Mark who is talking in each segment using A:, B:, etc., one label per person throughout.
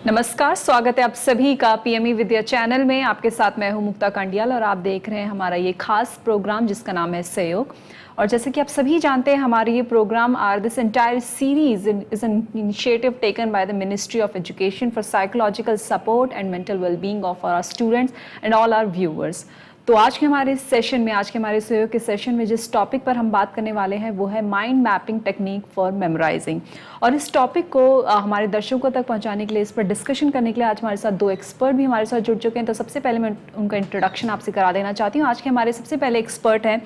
A: नमस्कार, स्वागत है आप सभी का पीएमई विद्या चैनल में। आपके साथ मैं हूं मुक्ता कंडियाल और आप देख रहे हैं हमारा ये खास प्रोग्राम जिसका नाम है सहयोग। और जैसे कि आप सभी जानते हैं, हमारे ये programme this entire series is an initiative taken by the ministry of education for psychological support and mental wellbeing of our students and all our viewers. तो आज के हमारे सेशन में, आज के हमारे सहयोग के सेशन में जिस टॉपिक पर हम बात करने वाले हैं वो है mind mapping technique for memorising. और इस टॉपिक को हमारे दर्शकों तक पहुंचाने के लिए, इस पर डिस्कशन करने के लिए आज हमारे साथ दो एक्सपर्ट भी हमारे साथ जुड़ चुके हैं। तो सबसे पहले मैं उनका इंट्रोडक्शन आपसे करा देना चाहती हूँ। आज के हमारे सबसे पहले एक्सपर्ट हैं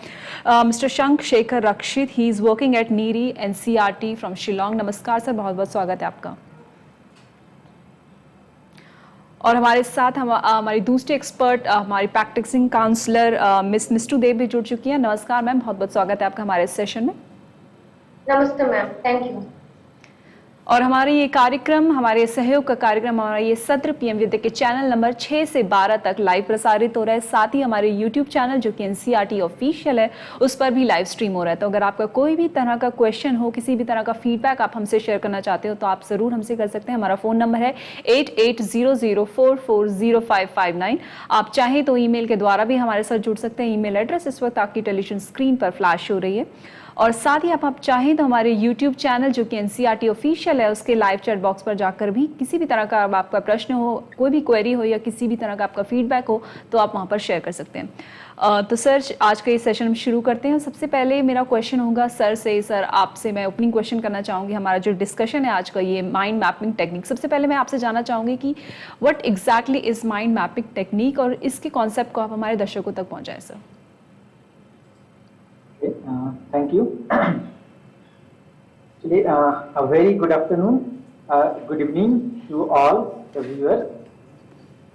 A: mister Shankha Shekhar Rakshit. He is working at NEERI NCERT from Shillong. नमस्कार सर, बहुत बहुत स्वागत है आपका। और हमारे साथ हमारी दूसरी एक्सपर्ट हमारी प्रैक्टिसिंग काउंसलर मिस मिस्टू देव भी जुड़ चुकी हैं। नमस्कार मैम, बहुत बहुत स्वागत है आपका हमारे इस सेशन में।
B: नमस्ते मैम, थैंक यू।
A: और हमारे ये कार्यक्रम, हमारे सहयोग का कार्यक्रम, हमारा ये सत्र पीएम विद्या के चैनल नंबर 6 से 12 तक लाइव प्रसारित हो रहा है। साथ ही हमारे यूट्यूब चैनल जो कि NCERT ऑफिशियल है उस पर भी लाइव स्ट्रीम हो रहा है। तो अगर आपका कोई भी तरह का क्वेश्चन हो, किसी भी तरह का फीडबैक आप हमसे शेयर करना चाहते हो तो आप ज़रूर हमसे कर सकते हैं। हमारा फ़ोन नंबर है 8800440559। आप चाहें तो ईमेल के द्वारा भी हमारे साथ जुड़ सकते हैं। ईमेल एड्रेस इस वक्त आपकी टेलीविजन स्क्रीन पर फ्लैश हो रही है। और साथ ही आप चाहें तो हमारे YouTube चैनल जो कि NCERT ऑफिशियल है उसके लाइव चैट बॉक्स पर जाकर भी किसी भी तरह का आपका प्रश्न हो, कोई भी क्वेरी हो या किसी भी तरह का आपका फीडबैक हो तो आप वहां पर शेयर कर सकते हैं। तो सर, आज का ये सेशन हम शुरू करते हैं। सबसे पहले मेरा क्वेश्चन होगा सर से। सर, आपसे मैं ओपनिंग क्वेश्चन करना चाहूँगी। हमारा जो डिस्कशन है आज का, ये माइंड मैपिंग टेक्निक। सबसे पहले मैं आपसे जानना चाहूँगी कि what exactly is mind mapping technique और इसके कॉन्सेप्ट को आप हमारे दर्शकों तक पहुँचाएं sir.
C: Thank you. Actually, a very good afternoon, good evening to all the viewers.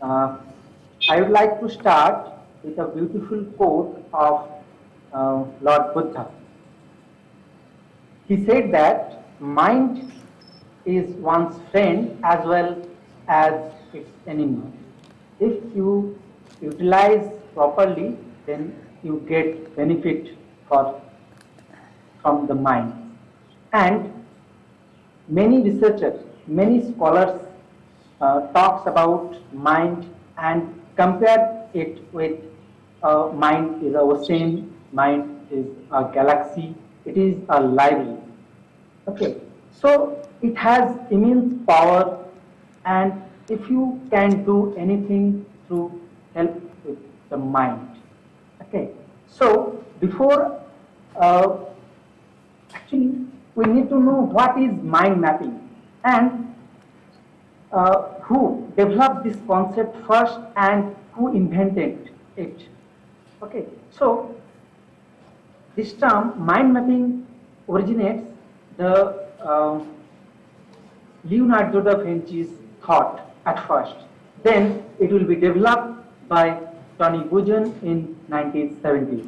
C: I would like to start with a beautiful quote of Lord Buddha. He said that mind is one's friend as well as its enemy. If you utilize properly, then you get benefit from the mind. And many researchers, many scholars talks about mind and compare it with mind is our same, mind is a galaxy, it is a library. Okay, so it has immense power, and if you can do anything through help with the mind. Okay, so before actually we need to know what is mind mapping and who developed this concept first and who invented it. Okay, so this term mind mapping originates the Leonardo da Vinci's thought at first. Then it will be developed by Tony Buzan in 1970s.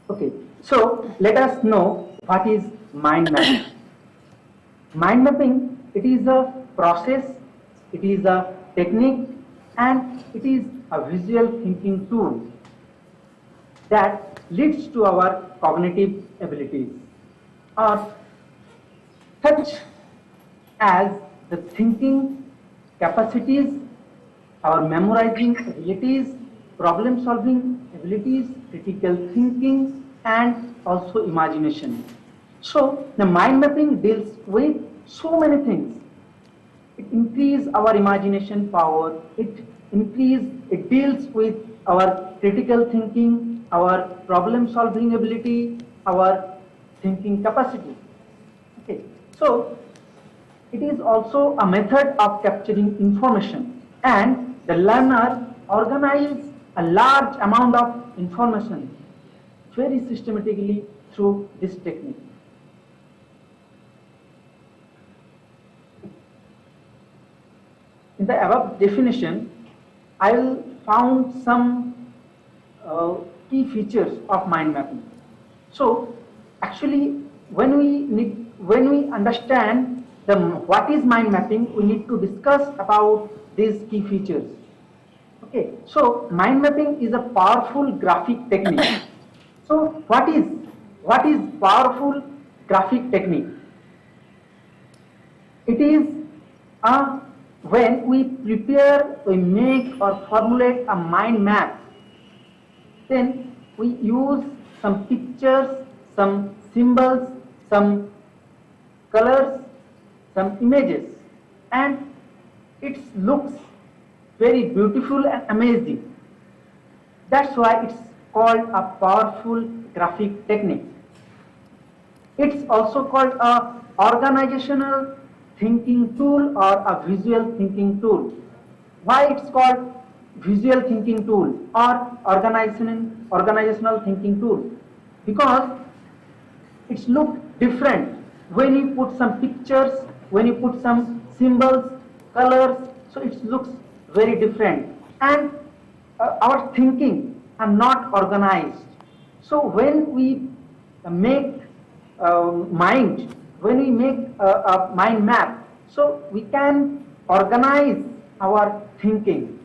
C: Okay, so let us know what is mind mapping. Mind mapping, it is a process, it is a technique, and it is a visual thinking tool that leads to our cognitive abilities, or such as the thinking capacities, our memorizing abilities, problem solving abilities, critical thinking, and also imagination. So the mind mapping deals with so many things. It increases our imagination power, it deals with our critical thinking, our problem solving ability, our thinking capacity. Okay, so it is also a method of capturing information, and the learner organizes a large amount of information very systematically through this technique. In the above definition, I will found some key features of mind mapping. So actually, when we understand what is mind mapping, we need to discuss about these key features. Okay, so mind mapping is a powerful graphic technique. So what is powerful graphic technique? It is a when we prepare, we make or formulate a mind map, then we use some pictures, some symbols, some colors, some images, and it looks very beautiful and amazing. That's why it's called a powerful graphic technique. It's also called a organizational thinking tool or a visual thinking tool. Why it's called visual thinking tool or organizational thinking tool? Because it's look different when you put some pictures, when you put some symbols, colors, so it looks very different, and our thinking are not organized. So when we make when we make a mind map, so we can organize our thinking.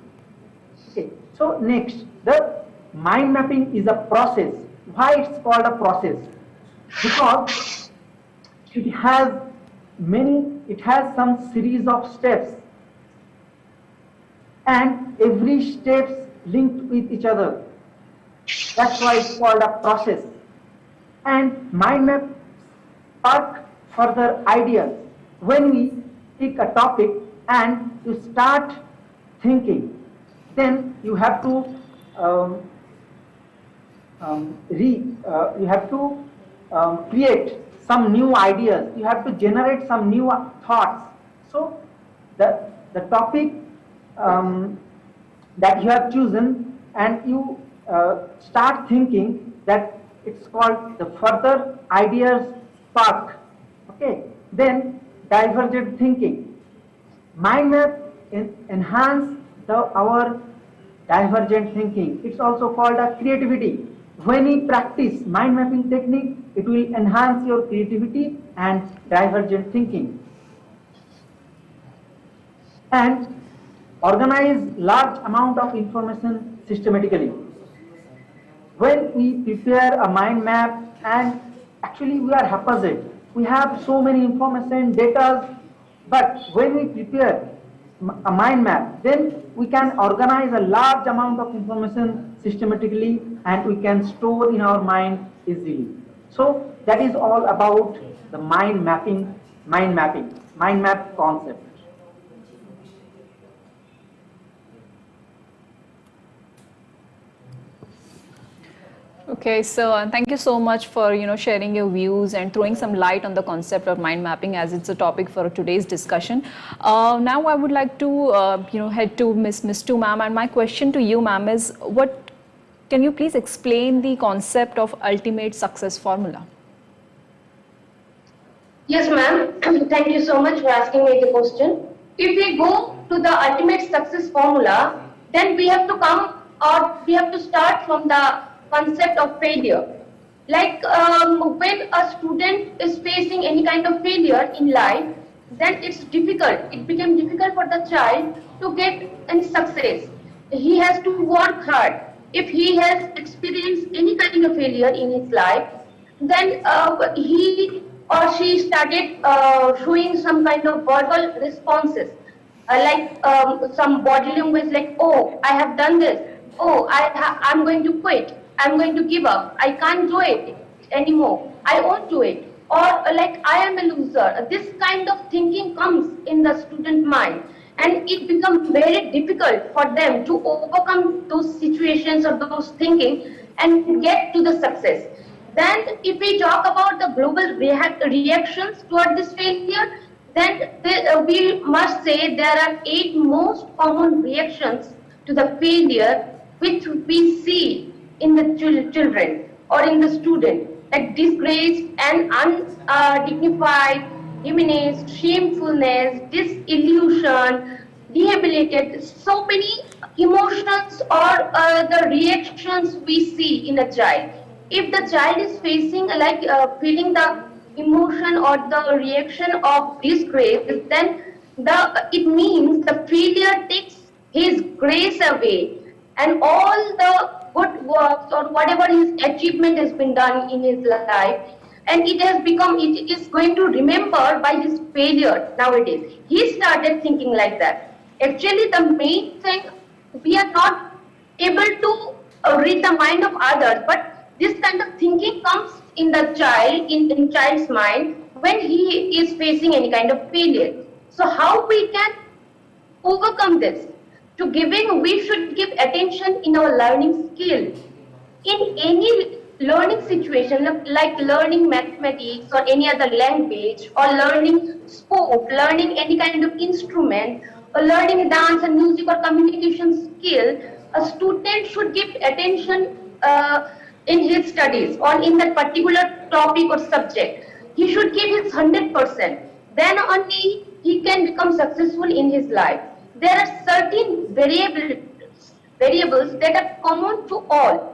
C: Okay. So next, the mind mapping is a process. Why it's called a process? Because it has some series of steps, and every steps linked with each other. That's why it's called a process. And mind map spark further ideas. When we pick a topic and you start thinking, then you have to create some new ideas. You have to generate some new thoughts. So the topic that you have chosen, and you start thinking, that it's called the further ideas spark. Okay. Then divergent thinking. Mind map enhance our divergent thinking. It's also called a creativity. When you practice mind mapping technique, it will enhance your creativity and divergent thinking. And organize large amount of information systematically. When we prepare a mind map, and actually we are haphazard, we have so many information, data, but when we prepare a mind map, then we can organize a large amount of information systematically, and we can store in our mind easily. So that is all about the mind map concept.
A: Okay, so thank you so much for sharing your views and throwing some light on the concept of mind mapping, as it's a topic for today's discussion. Now I would like to head to Miss Tu ma'am, and my question to you, ma'am, is can you please explain the concept of ultimate success formula?
B: Yes, ma'am. Thank you so much for asking me the question. If we go to the ultimate success formula, then we have to start from the concept of failure. Like when a student is facing any kind of failure in life, then it became difficult for the child to get any success. He has to work hard. If he has experienced any kind of failure in his life, then he or she started showing some kind of verbal responses, like some body language, like, oh, I have done this, oh, I'm going to quit, I'm going to give up, I can't do it anymore, I won't do it, or like, I am a loser. This kind of thinking comes in the student mind, and it becomes very difficult for them to overcome those situations or those thinking and get to the success. Then if we talk about the global reactions toward this failure, then we must say there are 8 most common reactions to the failure which we see in the children or in the student, like disgrace and undignified, diminished, shamefulness, disillusion, debilitated, so many emotions or the reactions we see in a child. If the child is facing feeling the emotion or the reaction of disgrace, then it means the failure takes his grace away, and all the good works or whatever his achievement has been done in his life, and it is going to remember by his failure nowadays. He started thinking like that. Actually, the main thing, we are not able to read the mind of others, but this kind of thinking comes in the child, in child's mind, when he is facing any kind of failure. So how we can overcome this? We should give attention in our learning skill. In any learning situation, like learning mathematics or any other language, or learning sport, learning any kind of instrument, or learning dance and music or communication skill, a student should give attention in his studies or in that particular topic or subject. He should give his 100%. Then only he can become successful in his life. There are certain variables that are common to all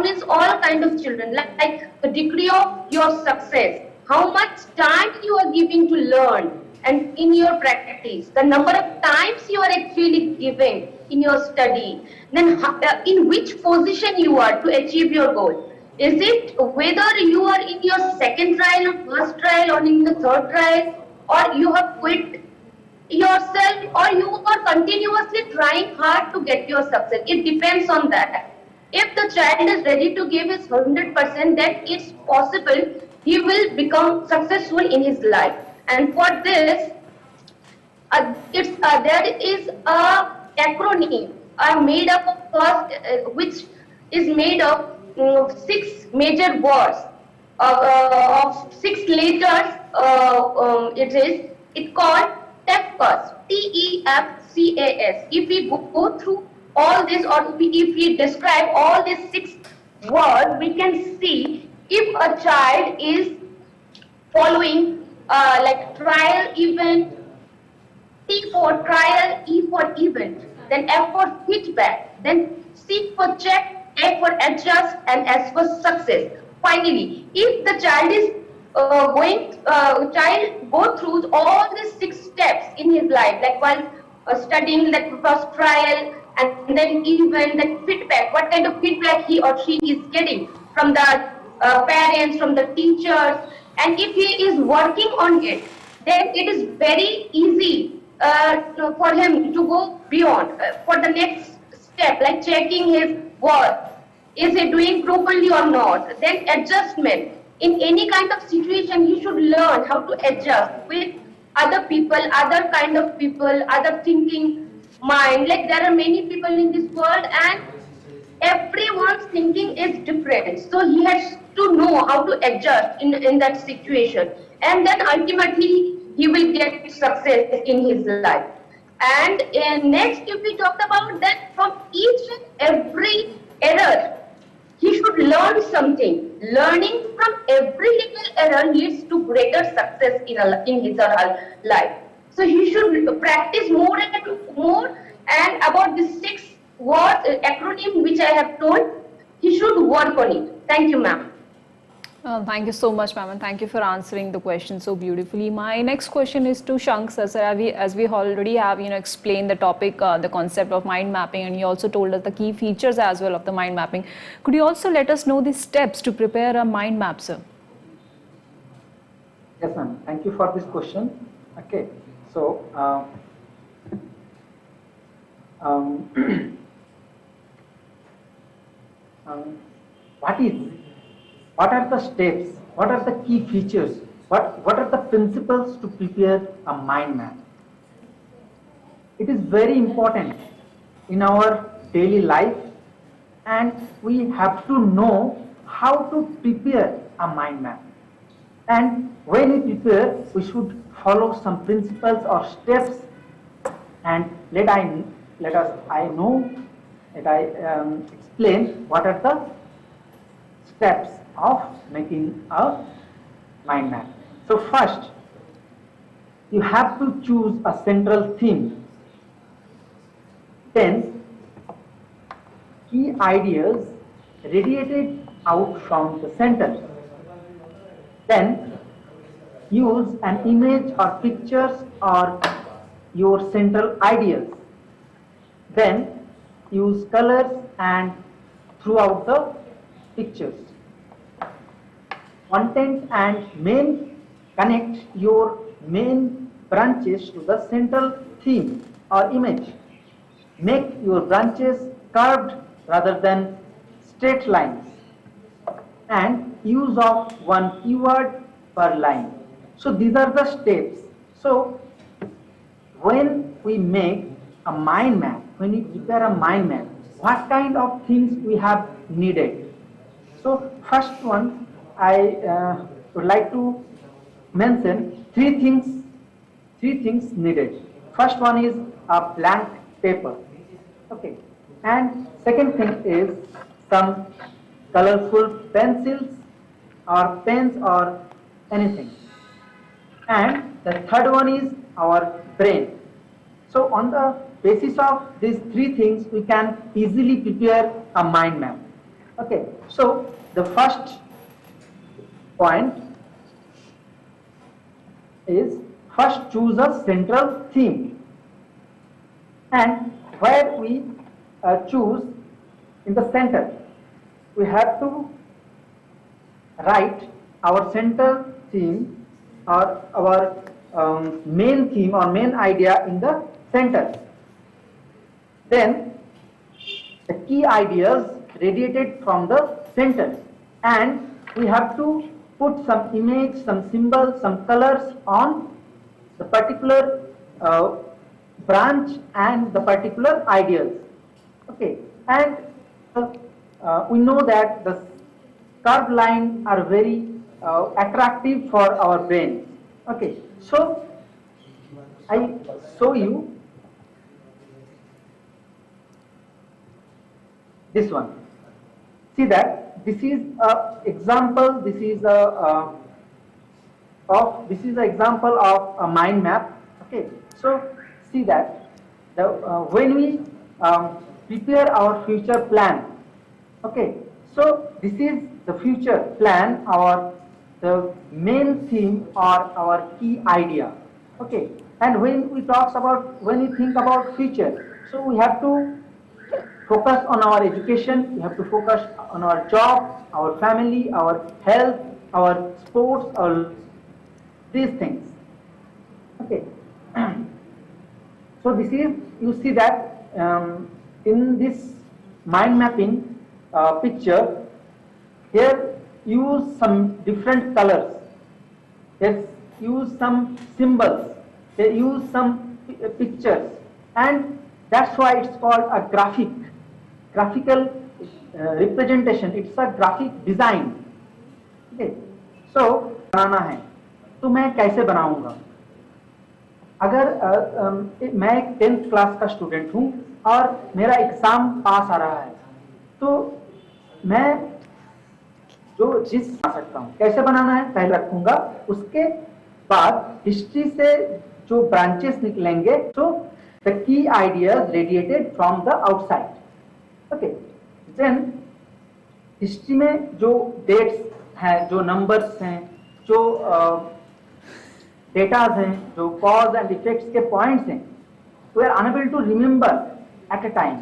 B: means all kind of children, like the degree of your success, how much time you are giving to learn and in your practice, the number of times you are actually giving in your study, then in which position you are to achieve your goal. Is it whether you are in your second trial or first trial or in the third trial, or you have quit yourself, or you are continuously trying hard to get your success? It depends on that. If the child is ready to give his 100%, then it's possible he will become successful in his life. And for this, there is a acronym made up of which is made of 6 major words of 6 letters. It's called TEFCAS, TEFCAS. If we go through all this, or if we describe all these 6 words, we can see if a child is following like trial, event, T for trial, E for event, then F for feedback, then C for check, A for adjust, and S for success. Finally, if the child is go through all these 6 steps in his life, like while studying, that first trial, and then event, then feedback, what kind of feedback he or she is getting from the parents, from the teachers, and if he is working on it, then it is very easy for him to go beyond for the next step, like checking his work. Is he doing properly or not? Then adjustment. In any kind of situation, he should learn how to adjust with other people, other kind of people, other thinking mind. Like there are many people in this world, and everyone's thinking is different. So he has to know how to adjust in that situation. And then ultimately, he will get success in his life. And next, if we talk about that, from each and every error, he should learn something. Learning from every little error leads to greater success in his or her life. So he should practice more and more. And about the 6 words acronym which I have told, he should work on it. Thank you, ma'am.
A: Thank you so much, ma'am, and thank you for answering the question so beautifully. My next question is to Shank, sir. As we already have, explained the topic, the concept of mind mapping, and you also told us the key features as well of the mind mapping. Could you also let us know the steps to prepare a mind map, sir?
C: Yes, ma'am. Thank you for this question. Okay, so what are the steps, what are the key features, what are the principles to prepare a mind map? It is very important in our daily life, and we have to know how to prepare a mind map. And when we prepare, we should follow some principles or steps, and let I explain what are the steps of making a mind map. So first, you have to choose a central theme. Then, key ideas radiated out from the center. Then, use an image or pictures or your central ideas. Then, use colors and throughout the pictures. content and main connect your main branches to the central theme or image. Make your branches curved rather than straight lines, and use of one keyword per line. So these are the steps. So when we make a mind map, when we prepare a mind map, what kind of things we have needed? So first one, I would like to mention three things needed. First one is a blank paper. Okay. And second thing is some colorful pencils or pens or anything. And the third one is our brain. So on the basis of these three things, we can easily prepare a mind map. Okay. So the first point is first choose a central theme, and where we choose in the center, we have to write our central theme or our main theme or main idea in the center. Then the key ideas radiated from the center, and we have to put some image, some symbols, some colors on the particular branch and the particular ideas. Okay, and we know that the curved lines are very attractive for our brain. Okay, so I show you this one. See that this is a example. This is a example of a mind map. Okay, so see that when we prepare our future plan. Okay, so this is the future plan, the main theme or our key idea. Okay, and when we think about future, so we have to focus on our education, we have to focus on our job, our family, our health, our sports, these things. Okay. So this is, you see that in this mind mapping picture, here use some different colors, let's use some symbols, they use some pictures, and that's why it's called a graphical representation. It's a graphic design. Okay, so बनाना है तो मैं कैसे बनाऊंगा? अगर मैं एक 10th class का student हूं और मेरा एग्जाम पास आ रहा है, तो मैं जिस बना सकता हूं, कैसे बनाना है पहले रखूंगा, उसके बाद हिस्ट्री से जो ब्रांचेस निकलेंगे, तो the key ideas radiated from the outside. Okay, then history में जो डेट्स हैं, जो नंबर्स हैं, जो डेटाज हैं, जो कॉज एंड इफेक्ट्स के पॉइंट्स हैं, we are unable to remember at a time.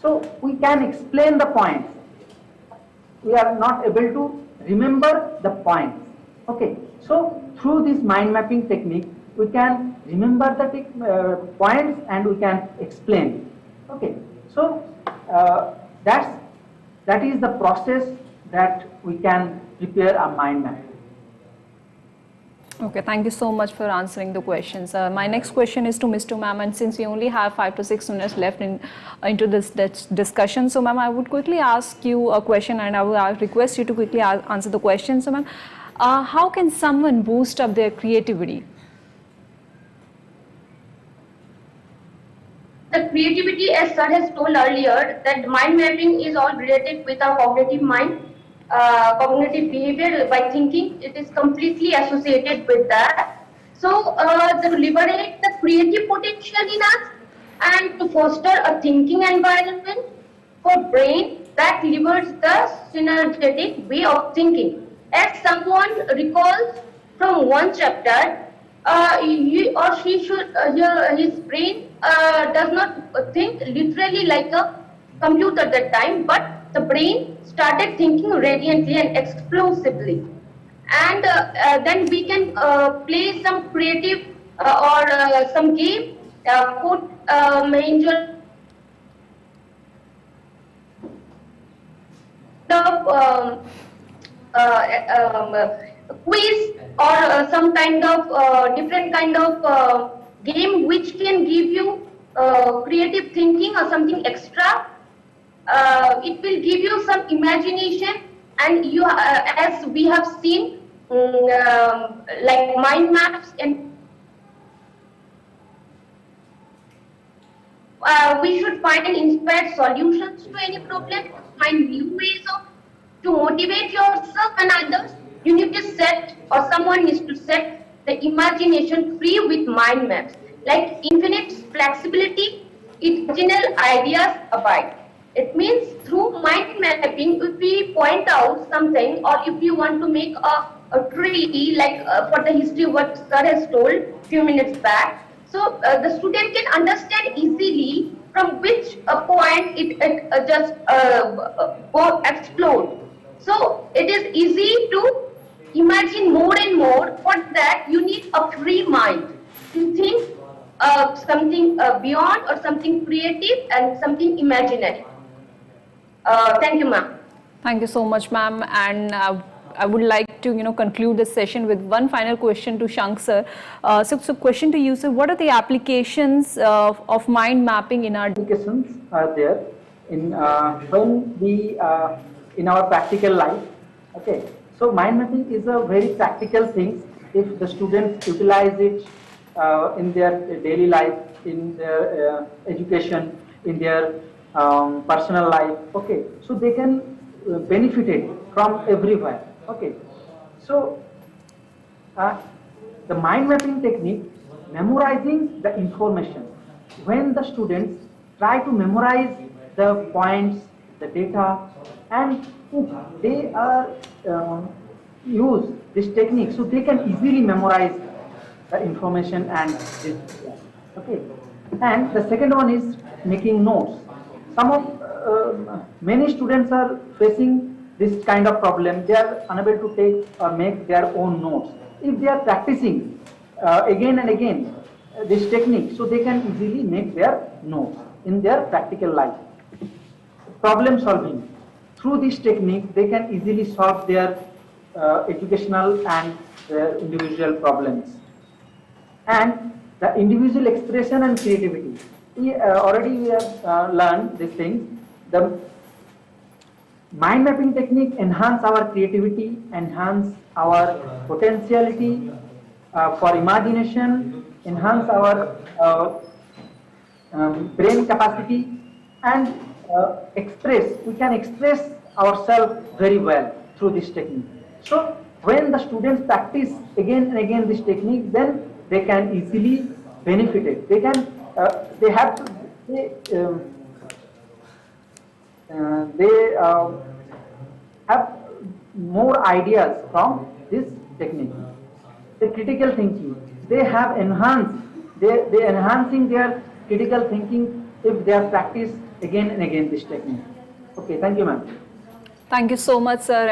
C: So we can explain the points. We are not able to remember the points. Okay, so through this mind mapping technique, we can remember the points and we can explain. Okay, so that is the process that we can prepare a mind map.
A: Okay, thank you so much for answering the questions. My next question is to Mr. Ma'am, and since we only have 5 to 6 minutes left into this discussion, so ma'am, I would quickly ask you a question, and I will request you to quickly answer the question. So ma'am, how can someone boost up their creativity?
B: The creativity, as sir has told earlier, that mind mapping is all related with our cognitive mind. Cognitive behavior by thinking, it is completely associated with that. So to liberate the creative potential in us and to foster a thinking environment for brain that liberates the synergetic way of thinking. As someone recalls from one chapter, he or she should his brain does not think literally like a computer at that time, but the brain started thinking radiantly and explosively. and then we can play some creative or some game, put angel of quiz or some kind of different kind of game which can give you creative thinking or something extra. It will give you some imagination, and you, as we have seen, like mind maps, and we should find inspired solutions to any problem, find new ways of to motivate yourself and others. You need to set, or someone needs to set the imagination free with mind maps, like infinite flexibility, original ideas abide. It means through mind mapping, if we point out something, or if you want to make a tree, like for the history what sir has told few minutes back, so the student can understand easily from which point it just go explode. So it is easy to imagine more and more. For that, you need a free mind to think something beyond, or something creative and something imaginary. Thank you, ma'am.
A: Thank you so much, ma'am. And I would like to, conclude this session with one final question to Shank sir. So question to you, sir. What are the applications of mind mapping in our
C: Applications are there in when we in our practical life. Okay, so mind mapping is a very practical thing. If the students utilize it in their daily life, in their education, in their personal life, okay, so they can benefit it from everywhere. Okay, so the mind mapping technique, memorizing the information. When the students try to memorize the points, the data, and if they are use this technique, so they can easily memorize the information and this. Okay, and the second one is making notes. Some of many students are facing this kind of problem. They are unable to take or make their own notes. If they are practicing again and again this technique, so they can easily make their notes in their practical life. Problem solving. Through this technique, they can easily solve their educational and individual problems. And the individual expression and creativity. Already we have learned these things. The mind mapping technique enhance our creativity, enhance our potentiality for imagination, enhance our brain capacity, and we can express ourselves very well through this technique. So when the students practice again and again this technique, then they can easily benefit it. They can, they have to, they have more ideas from this technique. The critical thinking, they have enhanced, they enhancing their critical thinking if they have practiced again and again this technique. Okay, thank you, ma'am.
A: Thank you so much, sir.